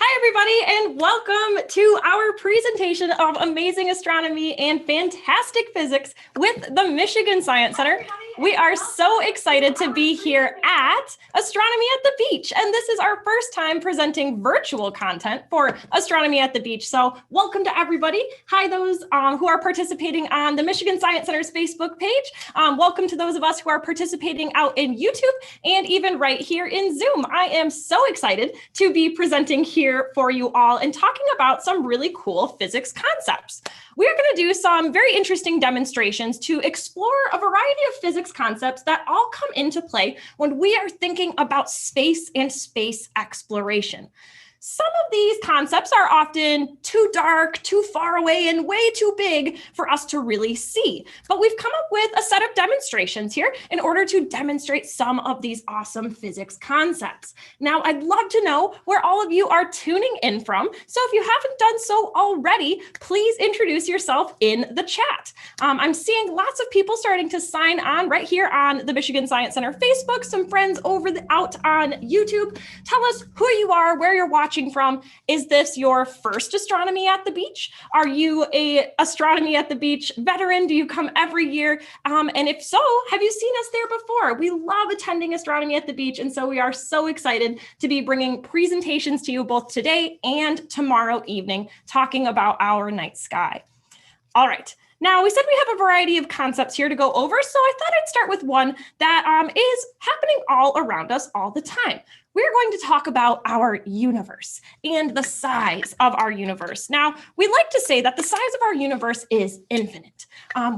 Hi, everybody, and welcome to our presentation of amazing astronomy and fantastic physics with the Michigan Science Center. We are so excited to be here at Astronomy at the Beach, and this is our first time presenting virtual content for Astronomy at the Beach. So welcome to everybody. Hi, those who are participating on the Michigan Science Center's Facebook page. Welcome to those of us who are participating out in YouTube and even right here in Zoom. I am so excited to be presenting here for you all and talking about some really cool physics concepts. We're going to do some very interesting demonstrations to explore a variety of physics concepts that all come into play when we are thinking about space and space exploration. Some of these concepts are often too dark, too far away, and way too big for us to really see. But we've come up with a set of demonstrations here in order to demonstrate some of these awesome physics concepts. Now, I'd love to know where all of you are tuning in from. So if you haven't done so already, please introduce yourself in the chat. I'm seeing lots of people starting to sign on right here on the Michigan Science Center Facebook, some friends out on YouTube. Tell us who you are, where you're watching from. Is this your first Astronomy at the Beach? Are you a Astronomy at the Beach veteran? Do you come every year? And if so, have you seen us there before? We love attending Astronomy at the Beach, and so we are so excited to be bringing presentations to you both today and tomorrow evening, talking about our night sky. All right. Now, we said we have a variety of concepts here to go over, so I thought I'd start with one that is happening all around us all the time. We're going to talk about our universe and the size of our universe. Now, we like to say that the size of our universe is infinite.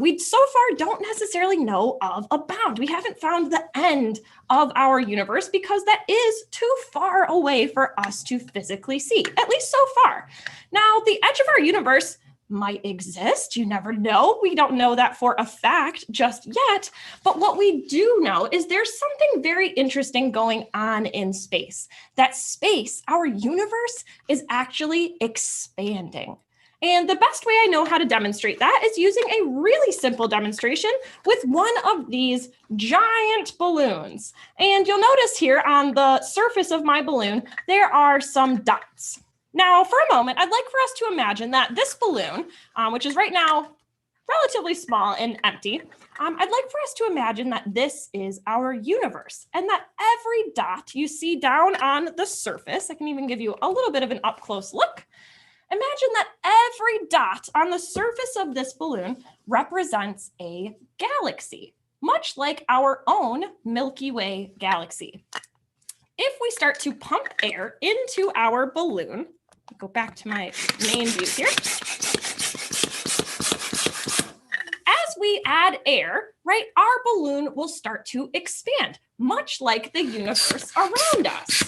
We so far don't necessarily know of a bound. We haven't found the end of our universe because that is too far away for us to physically see, at least so far. Now, the edge of our universe might exist. You never know. We don't know that for a fact just yet. But what we do know is there's something very interesting going on in space. That space, our universe, is actually expanding. And the best way I know how to demonstrate that is using a really simple demonstration with one of these giant balloons. And you'll notice here on the surface of my balloon, there are some dots. Now, for a moment, I'd like for us to imagine that this balloon, which is right now relatively small and empty, I'd like for us to imagine that this is our universe and that every dot you see down on the surface, I can even give you a little bit of an up-close look. Imagine that every dot on the surface of this balloon represents a galaxy, much like our own Milky Way galaxy. If we start to pump air into our balloon, go back to my main view here. As we add air, right, our balloon will start to expand, much like the universe around us.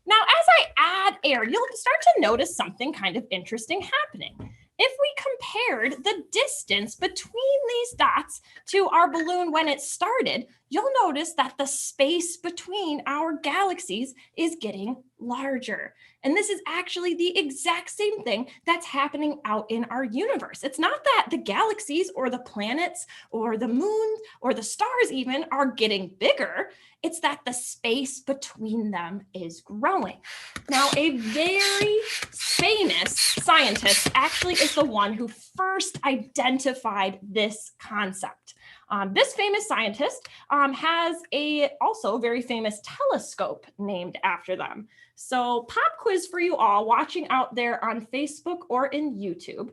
Now, as I add air, you'll start to notice something kind of interesting happening. If we compared the distance between these dots to our balloon when it started, you'll notice that the space between our galaxies is getting larger. And this is actually the exact same thing that's happening out in our universe. It's not that the galaxies or the planets or the moon or the stars even are getting bigger. It's that the space between them is growing. Now, a very famous scientist actually is the one who first identified this concept. This famous scientist has a also very famous telescope named after them. So pop quiz for you all watching out there on Facebook or in YouTube.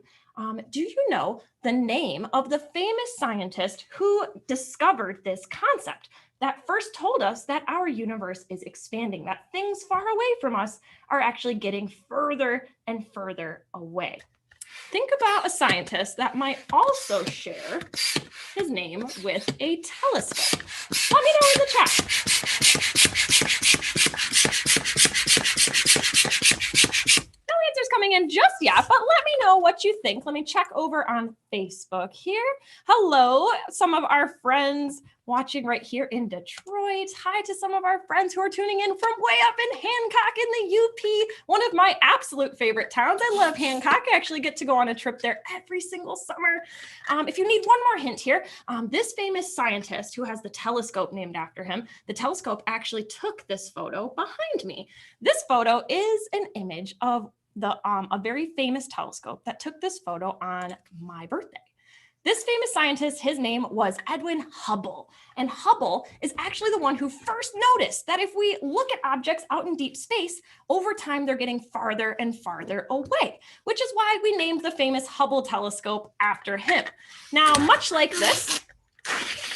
Do you know the name of the famous scientist who discovered this concept that first told us that our universe is expanding, that things far away from us are actually getting further and further away? Think about a scientist that might also share his name with a telescope. Let me know in the chat. No answers coming in just yet, but let me know what you think. Let me check over on Facebook here. Hello, some of our friends watching right here in Detroit. Hi to some of our friends who are tuning in from way up in Hancock in the UP, one of my absolute favorite towns. I love Hancock. I actually get to go on a trip there every single summer. If you need one more hint here, this famous scientist who has the telescope named after him, the telescope actually took this photo behind me. This photo is an image of a very famous telescope that took this photo on my birthday. This famous scientist, his name was Edwin Hubble. And Hubble is actually the one who first noticed that if we look at objects out in deep space, over time they're getting farther and farther away, which is why we named the famous Hubble Telescope after him. Now, much like this,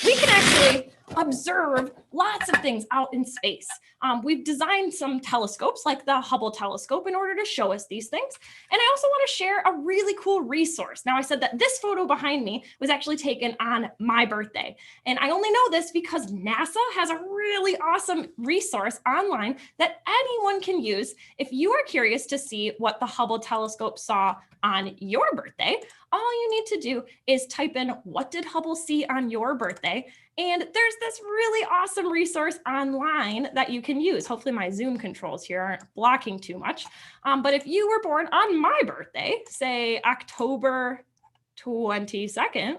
we can actually observe lots of things out in space. We've designed some telescopes like the Hubble Telescope in order to show us these things. And I also want to share a really cool resource. Now, I said that this photo behind me was actually taken on my birthday. And I only know this because NASA has a really awesome resource online that anyone can use if you are curious to see what the Hubble Telescope saw on your birthday. All you need to do is type in, what did Hubble see on your birthday? And there's this really awesome resource online that you can use. Hopefully my Zoom controls here aren't blocking too much. But if you were born on my birthday, say October 22nd,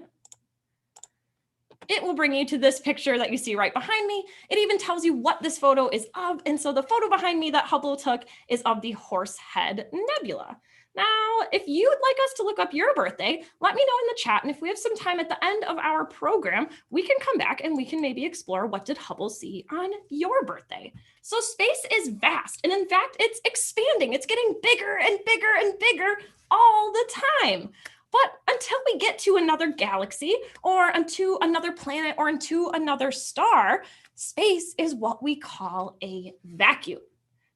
it will bring you to this picture that you see right behind me. It even tells you what this photo is of. And so the photo behind me that Hubble took is of the Horsehead Nebula. Now, if you'd like us to look up your birthday, let me know in the chat. And if we have some time at the end of our program, we can come back and we can maybe explore what did Hubble see on your birthday. So space is vast. And in fact, it's expanding. It's getting bigger and bigger and bigger all the time. But until we get to another galaxy or into another planet or into another star, space is what we call a vacuum.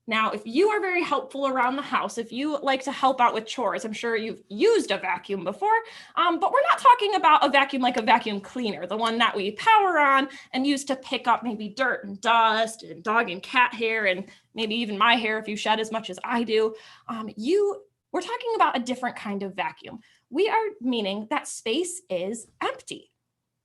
Now, if you are very helpful around the house, if you like to help out with chores, I'm sure you've used a vacuum before, but we're not talking about a vacuum like a vacuum cleaner, the one that we power on and use to pick up maybe dirt and dust and dog and cat hair and maybe even my hair if you shed as much as I do. We're talking about a different kind of vacuum. We are meaning that space is empty.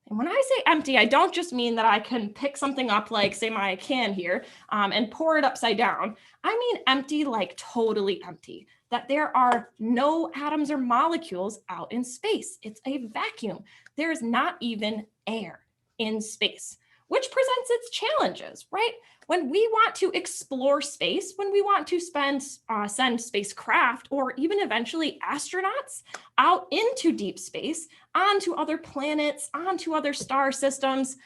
And when I say empty, I don't just mean that I can pick something up like, say, my can here and pour it upside down. I mean empty, like totally empty, that there are no atoms or molecules out in space. It's a vacuum. There is not even air in space, which presents its challenges, right? When we want to explore space, when we want to send spacecraft or even eventually astronauts out into deep space, onto other planets, onto other star systems,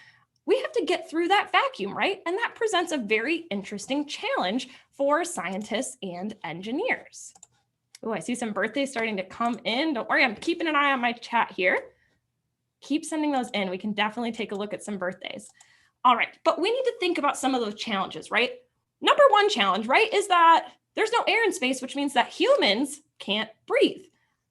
we have to get through that vacuum, right? And that presents a very interesting challenge for scientists and engineers. Oh, I see some birthdays starting to come in. Don't worry, I'm keeping an eye on my chat here. Keep sending those in. We can definitely take a look at some birthdays. All right, but we need to think about some of those challenges, right? Number one challenge, right, is that there's no air in space, which means that humans can't breathe.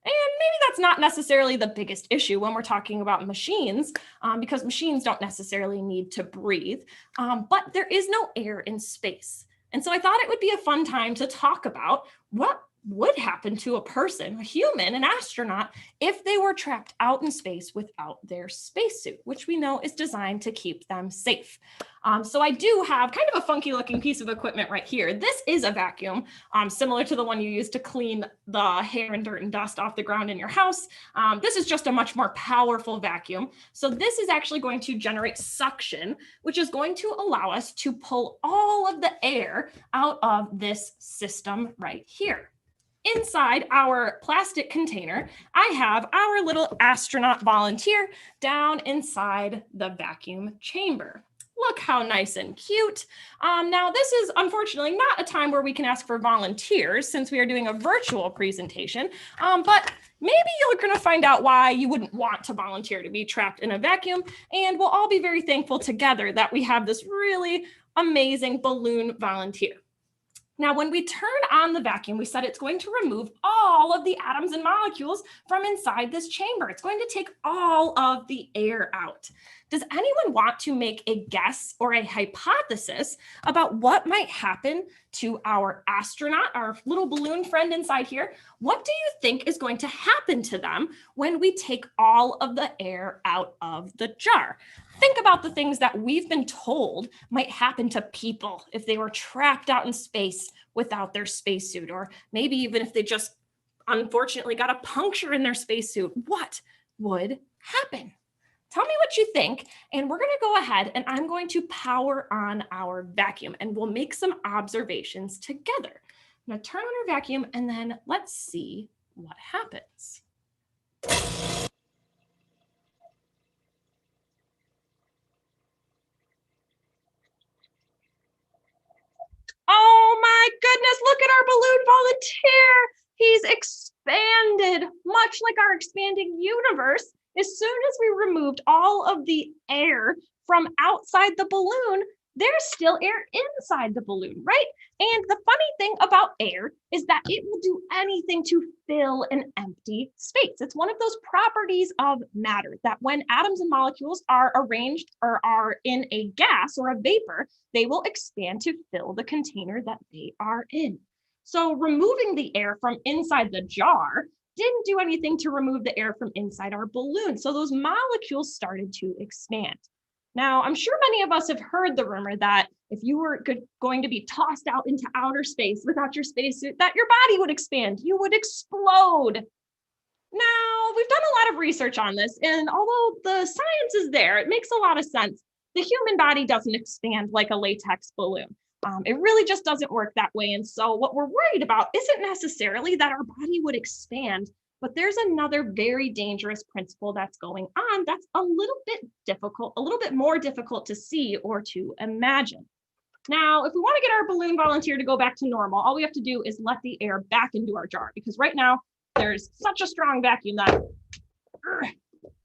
And maybe that's not necessarily the biggest issue when we're talking about machines, because machines don't necessarily need to breathe, but there is no air in space. And so I thought it would be a fun time to talk about what would happen to a person, a human, an astronaut, if they were trapped out in space without their spacesuit, which we know is designed to keep them safe. So I do have kind of a funky looking piece of equipment right here. This is a vacuum, similar to the one you use to clean the hair and dirt and dust off the ground in your house. This is just a much more powerful vacuum. So this is actually going to generate suction, which is going to allow us to pull all of the air out of this system right here. Inside our plastic container, I have our little astronaut volunteer down inside the vacuum chamber. Look how nice and cute. Now, this is unfortunately not a time where we can ask for volunteers since we are doing a virtual presentation, but maybe you're going to find out why you wouldn't want to volunteer to be trapped in a vacuum, and we'll all be very thankful together that we have this really amazing balloon volunteer. Now, when we turn on the vacuum, we said it's going to remove all of the atoms and molecules from inside this chamber. It's going to take all of the air out. Does anyone want to make a guess or a hypothesis about what might happen to our astronaut, our little balloon friend inside here? What do you think is going to happen to them when we take all of the air out of the jar? Think about the things that we've been told might happen to people if they were trapped out in space without their spacesuit, or maybe even if they just unfortunately got a puncture in their spacesuit. What would happen? Tell me what you think, and we're going to go ahead and I'm going to power on our vacuum and we'll make some observations together. I'm going to turn on our vacuum and then let's see what happens. Oh my goodness, look at our balloon volunteer. He's expanded, much like our expanding universe. As soon as we removed all of the air from outside the balloon, there's still air inside the balloon, right? And the funny thing about air is that it will do anything to fill an empty space. It's one of those properties of matter that when atoms and molecules are arranged or are in a gas or a vapor, they will expand to fill the container that they are in. So removing the air from inside the jar didn't do anything to remove the air from inside our balloon. So those molecules started to expand. Now, I'm sure many of us have heard the rumor that if you were going to be tossed out into outer space without your spacesuit, that your body would expand, you would explode. Now, we've done a lot of research on this, and although the science is there, it makes a lot of sense. The human body doesn't expand like a latex balloon. It really just doesn't work that way. And so what we're worried about isn't necessarily that our body would expand, but there's another very dangerous principle that's going on that's a little bit more difficult to see or to imagine. Now, if we want to get our balloon volunteer to go back to normal, all we have to do is let the air back into our jar, because right now there's such a strong vacuum that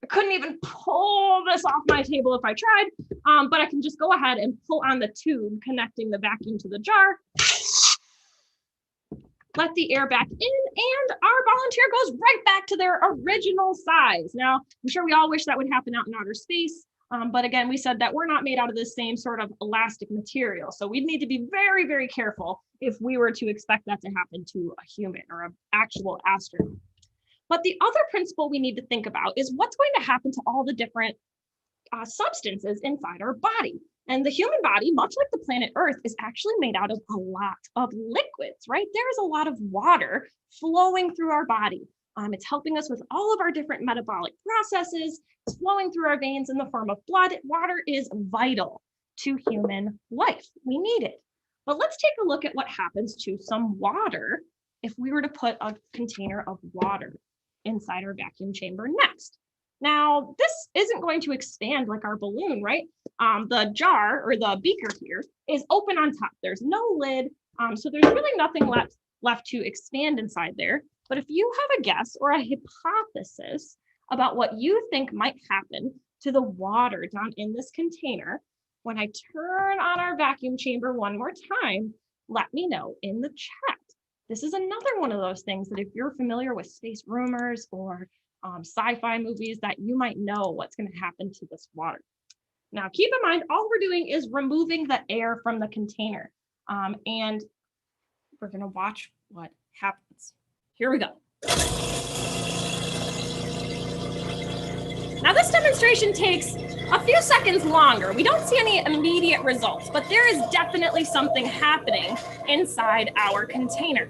I couldn't even pull this off my table if I tried, but I can just go ahead and pull on the tube connecting the vacuum to the jar, let the air back in, and our volunteer goes right back to their original size. Now, I'm sure we all wish that would happen out in outer space, but again, we said that we're not made out of the same sort of elastic material, so we'd need to be very, very careful if we were to expect that to happen to a human or an actual astronaut. But the other principle we need to think about is what's going to happen to all the different substances inside our body. And the human body, much like the planet Earth, is actually made out of a lot of liquids, right? There's a lot of water flowing through our body. It's helping us with all of our different metabolic processes. It's flowing through our veins in the form of blood. Water is vital to human life. We need it. But let's take a look at what happens to some water if we were to put a container of water inside our vacuum chamber next. Now, this isn't going to expand like our balloon, right? The jar or the beaker here is open on top. There's no lid, so there's really nothing left to expand inside there. But if you have a guess or a hypothesis about what you think might happen to the water down in this container, when I turn on our vacuum chamber one more time, let me know in the chat. This is another one of those things that if you're familiar with space rumors or sci-fi movies, that you might know what's going to happen to this water. Now, keep in mind, all we're doing is removing the air from the container, and we're going to watch what happens. Here we go. Now, this demonstration takes a few seconds longer. We don't see any immediate results, but there is definitely something happening inside our container.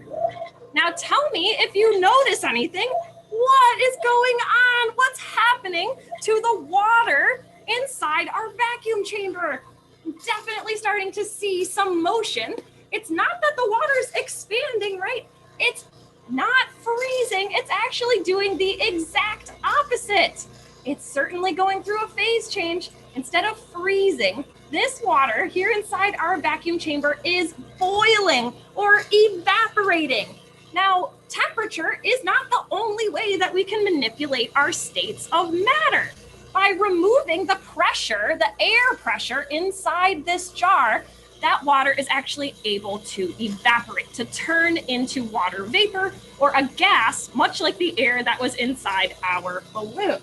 Now, tell me if you notice anything. What is going on? What's happening to the water inside our vacuum chamber? I'm definitely starting to see some motion. It's not that the water is expanding, right? It's not freezing. It's actually doing the exact opposite. It's certainly going through a phase change. Instead of freezing, this water here inside our vacuum chamber is boiling or evaporating. Now, temperature is not the only way that we can manipulate our states of matter. By removing the pressure, the air pressure inside this jar, that water is actually able to evaporate, to turn into water vapor or a gas, much like the air that was inside our balloon.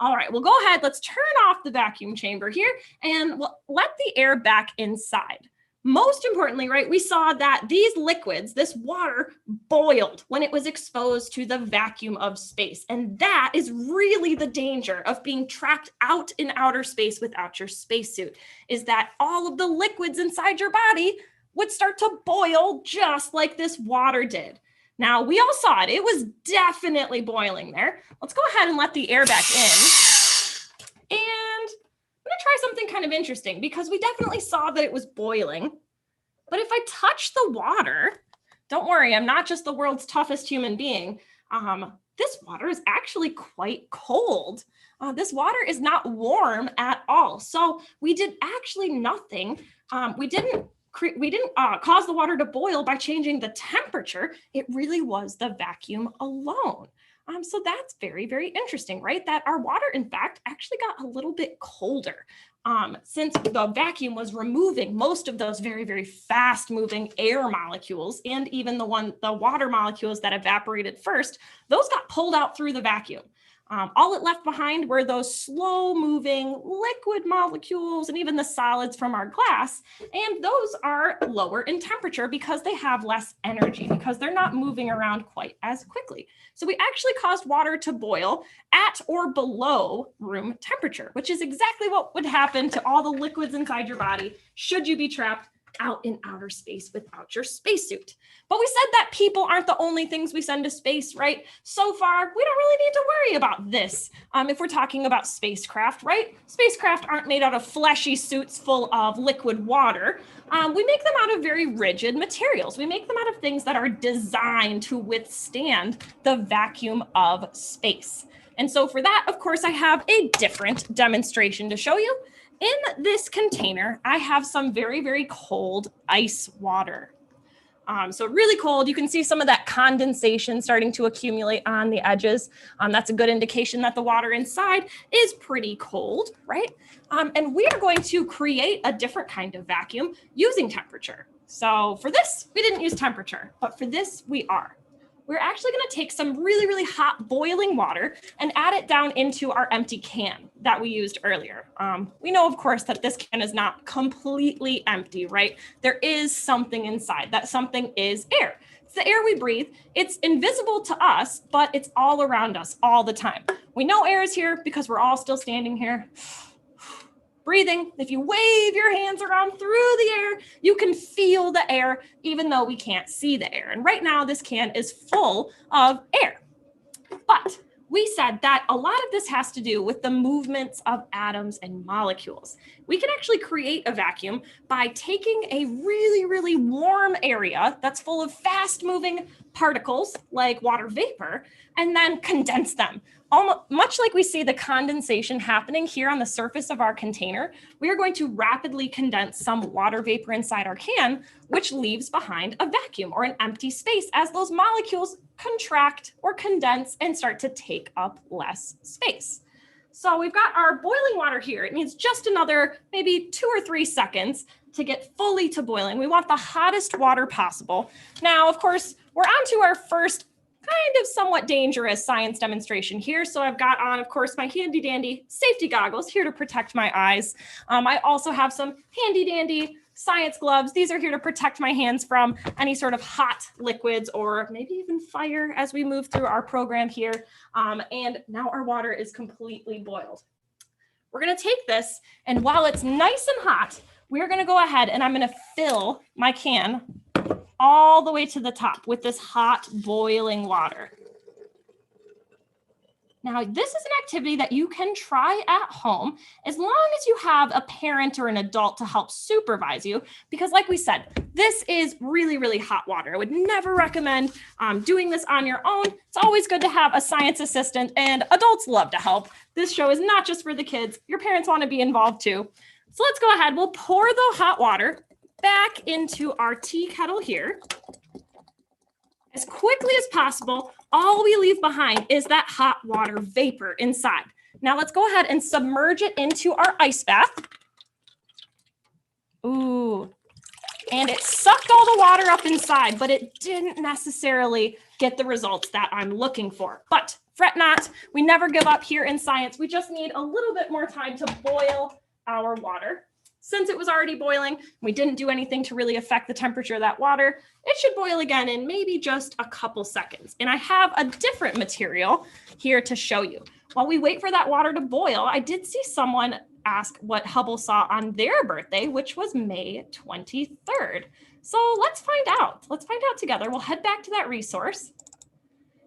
All right, well, go ahead. Let's turn off the vacuum chamber here and we'll let the air back inside. Most importantly, right, we saw that these liquids, this water, boiled when it was exposed to the vacuum of space. And that is really the danger of being trapped out in outer space without your spacesuit, is that all of the liquids inside your body would start to boil just like this water did. Now, we all saw it. It was definitely boiling there. Let's go ahead and let the air back in. And I'm going to try something kind of interesting because we definitely saw that it was boiling. But if I touch the water, don't worry, I'm not just the world's toughest human being. This water is actually quite cold. This water is not warm at all. So we did actually nothing. We didn't cause the water to boil by changing the temperature. It really was the vacuum alone. So that's very, very interesting, right? That our water, in fact, actually got a little bit colder since the vacuum was removing most of those very, very fast moving air molecules, and even the water molecules that evaporated first, those got pulled out through the vacuum. All it left behind were those slow moving liquid molecules and even the solids from our glass. And those are lower in temperature because they have less energy, because they're not moving around quite as quickly. So we actually caused water to boil at or below room temperature, which is exactly what would happen to all the liquids inside your body should you be trapped out in outer space without your spacesuit. But we said that people aren't the only things we send to space, right? So far, we don't really need to worry about this if we're talking about spacecraft, right? Spacecraft aren't made out of fleshy suits full of liquid water. We make them out of very rigid materials. We make them out of things that are designed to withstand the vacuum of space. And so for that, of course, I have a different demonstration to show you. In this container, I have some very, very cold ice water. So really cold. You can see some of that condensation starting to accumulate on the edges. That's a good indication that the water inside is pretty cold, right? And we are going to create a different kind of vacuum using temperature. So for this, we didn't use temperature, but for this, we are. We're actually going to take some really, really hot boiling water and add it down into our empty can that we used earlier. We know, of course, that this can is not completely empty, right? There is something inside. That something is air. It's the air we breathe. It's invisible to us, but it's all around us all the time. We know air is here because we're all still standing here. Breathing. If you wave your hands around through the air, you can feel the air, even though we can't see the air. And right now, this can is full of air. But we said that a lot of this has to do with the movements of atoms and molecules. We can actually create a vacuum by taking a really, really warm area that's full of fast-moving particles, like water vapor, and then condense them. Much like we see the condensation happening here on the surface of our container, we are going to rapidly condense some water vapor inside our can, which leaves behind a vacuum or an empty space as those molecules contract or condense and start to take up less space. So we've got our boiling water here. It needs just another maybe 2 or 3 seconds to get fully to boiling. We want the hottest water possible. Now, of course, we're on to our first kind of somewhat dangerous science demonstration here. So I've got on, of course, my handy dandy safety goggles here to protect my eyes. I also have some handy dandy science gloves. These are here to protect my hands from any sort of hot liquids or maybe even fire as we move through our program here. And now our water is completely boiled. We're going to take this, and while it's nice and hot, we're going to go ahead and I'm going to fill my can all the way to the top with this hot boiling water. Now, this is an activity that you can try at home as long as you have a parent or an adult to help supervise you, because like we said, this is really, really hot water. I would never recommend doing this on your own. It's always good to have a science assistant, and adults love to help. This show is not just for the kids. Your parents want to be involved too. So let's go ahead. We'll pour the hot water back into our tea kettle here. As quickly as possible, all we leave behind is that hot water vapor inside. Now let's go ahead and submerge it into our ice bath. Ooh, and it sucked all the water up inside, but it didn't necessarily get the results that I'm looking for. But Fret not, we never give up here in science. We just need a little bit more time to boil our water. Since it was already boiling, we didn't do anything to really affect the temperature of that water. It should boil again in maybe just a couple seconds. And I have a different material here to show you. While we wait for that water to boil, I did see someone ask what Hubble saw on their birthday, which was May 23rd. So let's find out. Let's find out together. We'll head back to that resource.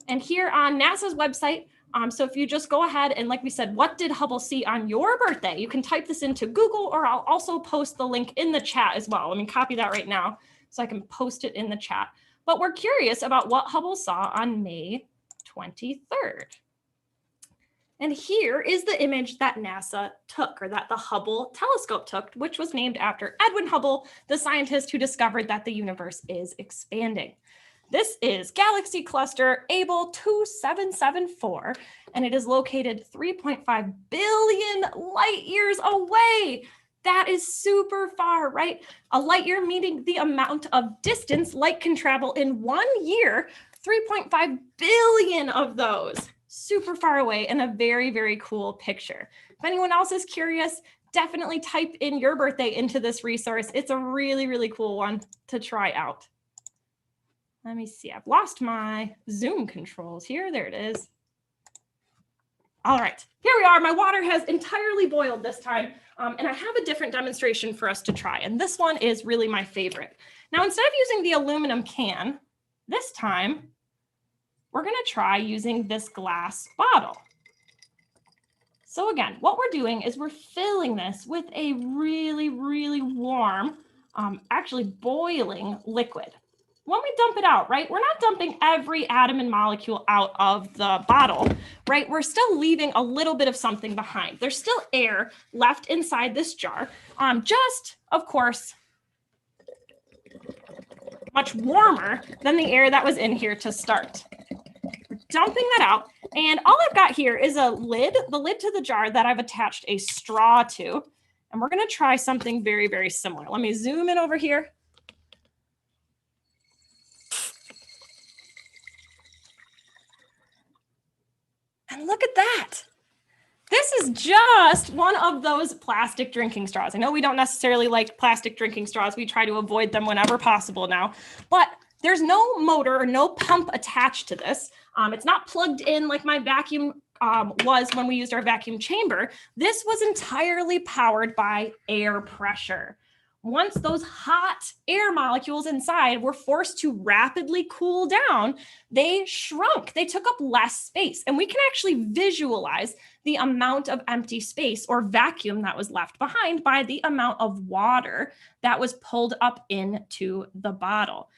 And here on NASA's website, so if you just go ahead and, like we said, what did Hubble see on your birthday? You can type this into Google, or I'll also post the link in the chat as well. Let me copy that right now so I can post it in the chat. But we're curious about what Hubble saw on May 23rd. And here is the image that NASA took, or that the Hubble Telescope took, which was named after Edwin Hubble, the scientist who discovered that the universe is expanding. This is Galaxy Cluster Able 2774, and it is located 3.5 billion light years away. That is super far, right? A light year meaning the amount of distance light can travel in 1 year, 3.5 billion of those. Super far away, and a very, very cool picture. If anyone else is curious, definitely type in your birthday into this resource. It's a really, really cool one to try out. Let me see, I've lost my Zoom controls here. There it is. All right, here we are. My water has entirely boiled this time, and I have a different demonstration for us to try, and this one is really my favorite. Now, instead of using the aluminum can, this time, we're gonna try using this glass bottle. So again, what we're doing is we're filling this with a really, really warm, actually boiling liquid. When we dump it out, right, we're not dumping every atom and molecule out of the bottle, right? We're still leaving a little bit of something behind. There's still air left inside this jar, just, of course, much warmer than the air that was in here to start. We're dumping that out, and all I've got here is a lid, the lid to the jar that I've attached a straw to, and we're gonna try something very, very similar. Let me zoom in over here. And look at that. This is just one of those plastic drinking straws. I know we don't necessarily like plastic drinking straws. We try to avoid them whenever possible now, but there's no motor or no pump attached to this. It's not plugged in like my vacuum was when we used our vacuum chamber. This was entirely powered by air pressure. Once those hot air molecules inside were forced to rapidly cool down, they shrunk. They took up less space. And we can actually visualize the amount of empty space or vacuum that was left behind by the amount of water that was pulled up into the bottle.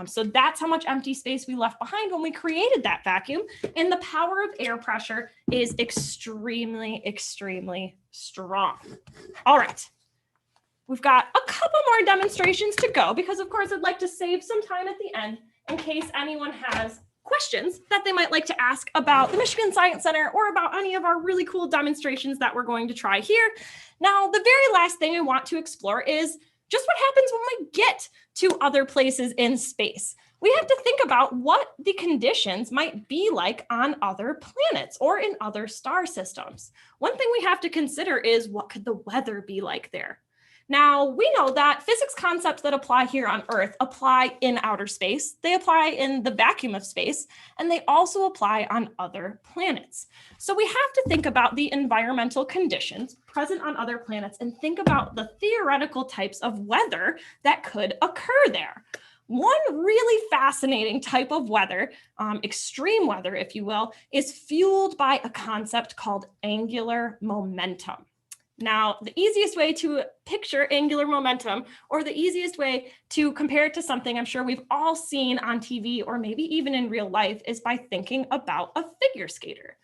So that's how much empty space we left behind when we created that vacuum. And the power of air pressure is extremely, extremely strong. All right. We've got a couple more demonstrations to go because, of course, I'd like to save some time at the end in case anyone has questions that they might like to ask about the Michigan Science Center or about any of our really cool demonstrations that we're going to try here. Now, the very last thing I want to explore is just what happens when we get to other places in space. We have to think about what the conditions might be like on other planets or in other star systems. One thing we have to consider is what could the weather be like there? Now, we know that physics concepts that apply here on Earth apply in outer space, they apply in the vacuum of space, and they also apply on other planets. So we have to think about the environmental conditions present on other planets and think about the theoretical types of weather that could occur there. One really fascinating type of weather, extreme weather, if you will, is fueled by a concept called angular momentum. Now, the easiest way to picture angular momentum, or the easiest way to compare it to something I'm sure we've all seen on TV or maybe even in real life, is by thinking about a figure skater.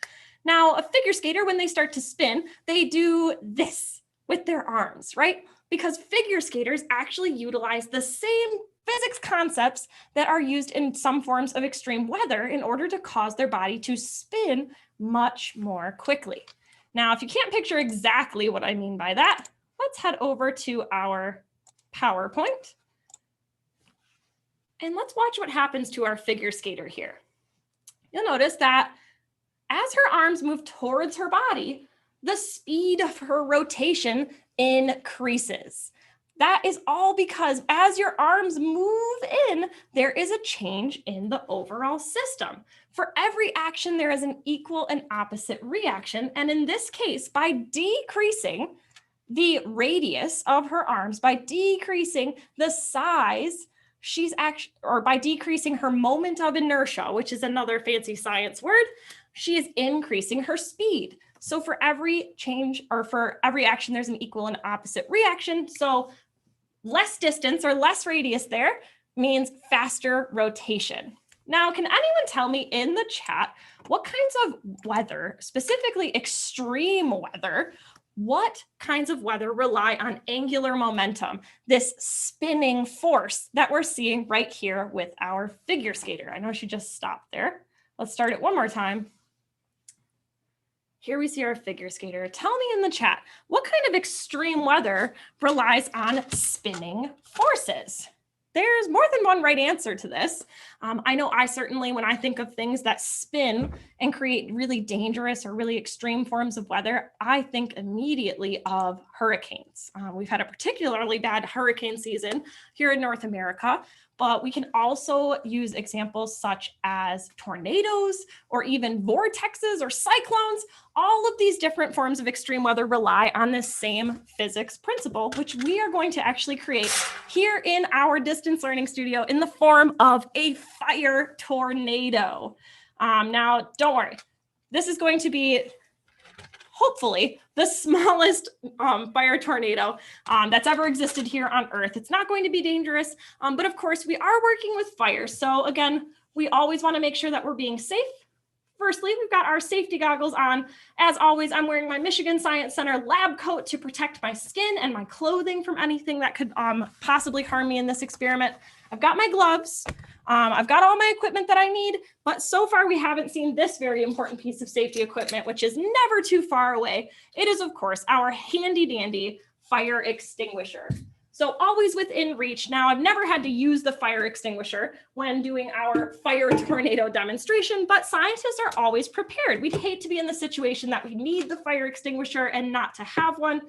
Now, a figure skater, when they start to spin, they do this with their arms, right? Because figure skaters actually utilize the same physics concepts that are used in some forms of extreme weather in order to cause their body to spin much more quickly. Now, if you can't picture exactly what I mean by that, let's head over to our PowerPoint. And let's watch what happens to our figure skater here. You'll notice that as her arms move towards her body, the speed of her rotation increases. That is all because as your arms move in, there is a change in the overall system. For every action, there is an equal and opposite reaction. And in this case, by decreasing the radius of her arms, by decreasing the size, by decreasing her moment of inertia, which is another fancy science word, she is increasing her speed. So for every change, or for every action, there's an equal and opposite reaction. So less distance or less radius there means faster rotation. Now, can anyone tell me in the chat what kinds of weather, specifically extreme weather, what kinds of weather rely on angular momentum, this spinning force that we're seeing right here with our figure skater? I know she just stopped there. Let's start it one more time. Here we see our figure skater. Tell me in the chat, what kind of extreme weather relies on spinning forces? There's more than one right answer to this. I know I certainly, when I think of things that spin and create really dangerous or really extreme forms of weather, I think immediately of hurricanes. We've had a particularly bad hurricane season here in North America, but we can also use examples such as tornadoes or even vortexes or cyclones. All of these different forms of extreme weather rely on this same physics principle, which we are going to actually create here in our distance learning studio in the form of a fire tornado. Now, don't worry, this is going to be hopefully the smallest fire tornado that's ever existed here on Earth. It's not going to be dangerous, but of course we are working with fire. So again, we always want to make sure that we're being safe. Firstly, we've got our safety goggles on. As always, I'm wearing my Michigan Science Center lab coat to protect my skin and my clothing from anything that could possibly harm me in this experiment. I've got my gloves. I've got all my equipment that I need, but so far we haven't seen this very important piece of safety equipment, which is never too far away. It is, of course, our handy dandy fire extinguisher. So always within reach. Now, I've never had to use the fire extinguisher when doing our fire tornado demonstration, but scientists are always prepared. We'd hate to be in the situation that we need the fire extinguisher and not to have one.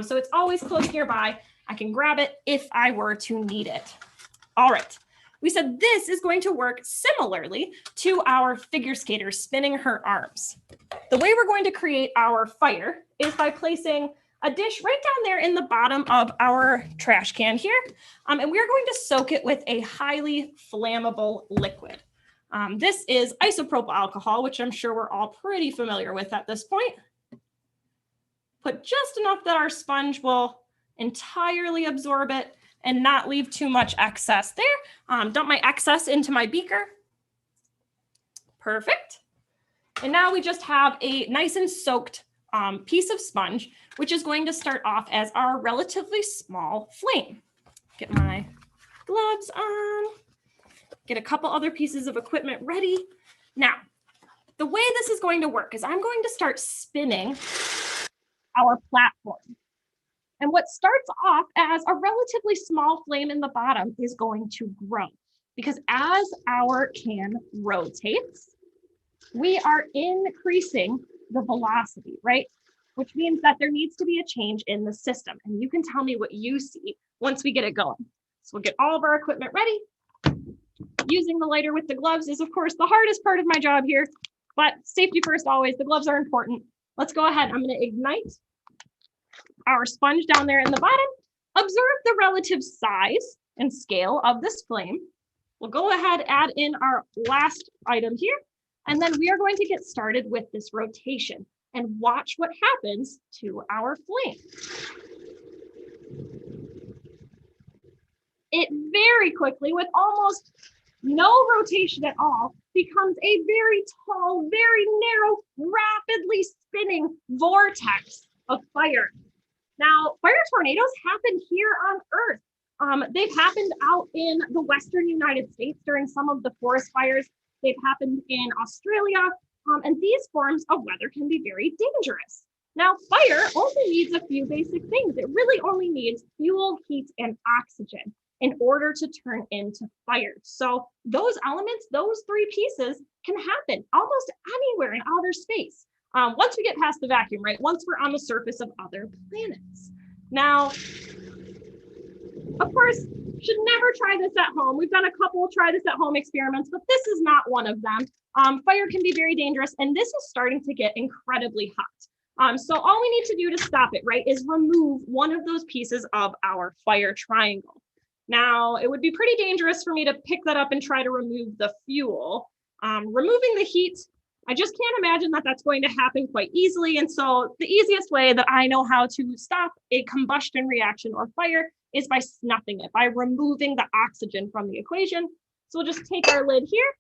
So it's always close nearby. I can grab it if I were to need it. All right. We said this is going to work similarly to our figure skater spinning her arms. The way we're going to create our fire is by placing a dish right down there in the bottom of our trash can here. And we are going to soak it with a highly flammable liquid. This is isopropyl alcohol, which I'm sure we're all pretty familiar with at this point. Put just enough that our sponge will entirely absorb it and not leave too much excess there. Dump my excess into my beaker. Perfect. And now we just have a nice and soaked piece of sponge, which is going to start off as our relatively small flame. Get my gloves on, get a couple other pieces of equipment ready. Now, the way this is going to work is I'm going to start spinning our platform. And what starts off as a relatively small flame in the bottom is going to grow, because as our can rotates, we are increasing the velocity, right? Which means that there needs to be a change in the system. And you can tell me what you see once we get it going. So we'll get all of our equipment ready. Using the lighter with the gloves is, of course, the hardest part of my job here, but safety first always. The gloves are important. Let's go ahead. I'm going to ignite our sponge down there in the bottom. Observe the relative size and scale of this flame. We'll go ahead, add in our last item here, and then we are going to get started with this rotation and watch what happens to our flame. It very quickly, with almost no rotation at all, becomes a very tall, very narrow, rapidly spinning vortex of fire. Now, fire tornadoes happen here on Earth. They've happened out in the Western United States during some of the forest fires. They've happened in Australia, and these forms of weather can be very dangerous. Now, fire only needs a few basic things. It really only needs fuel, heat, and oxygen. in order to turn into fire. So those elements, those three pieces can happen almost anywhere in outer space. Once we get past the vacuum, right? Once we're on the surface of other planets. Now, of course, should never try this at home. We've done a couple try this at home experiments, but this is not one of them. Fire can be very dangerous, and this is starting to get incredibly hot. So all we need to do to stop it, right, is remove one of those pieces of our fire triangle. Now, it would be pretty dangerous for me to pick that up and try to remove the fuel. Removing the heat, I just can't imagine that that's going to happen quite easily. And so the easiest way that I know how to stop a combustion reaction or fire is by snuffing it, by removing the oxygen from the equation. So we'll just take our lid here,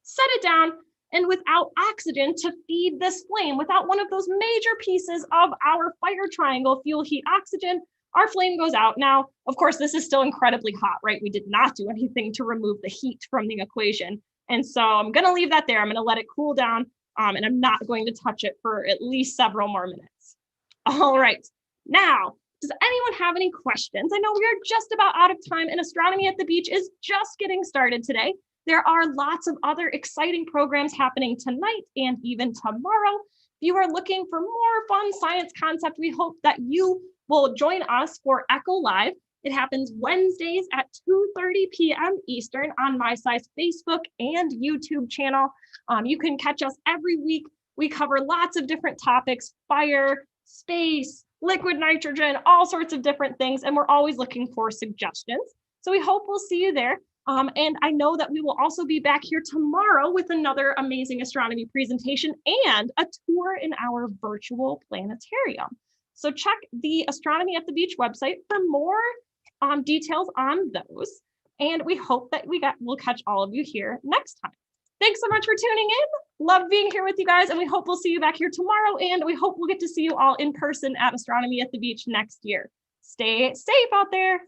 set it down, and without oxygen to feed this flame, without one of those major pieces of our fire triangle, fuel, heat, oxygen, our flame goes out. Now, of course, this is still incredibly hot, right? We did not do anything to remove the heat from the equation. And so I'm going to leave that there. I'm going to let it cool down, and I'm not going to touch it for at least several more minutes. All right. Now, does anyone have any questions? I know we are just about out of time, and Astronomy at the Beach is just getting started today. There are lots of other exciting programs happening tonight and even tomorrow. If you are looking for more fun science concept, we hope that you will join us for Echo Live. It happens Wednesdays at 2:30 p.m. Eastern on My Sci's Facebook and YouTube channel. You can catch us every week. We cover lots of different topics: fire, space, liquid nitrogen, all sorts of different things. And we're always looking for suggestions. So we hope we'll see you there. And I know that we will also be back here tomorrow with another amazing astronomy presentation and a tour in our virtual planetarium. So check the Astronomy at the Beach website for more details on those. And we hope that we'll catch all of you here next time. Thanks so much for tuning in. Love being here with you guys. And we hope we'll see you back here tomorrow. And we hope we'll get to see you all in person at Astronomy at the Beach next year. Stay safe out there.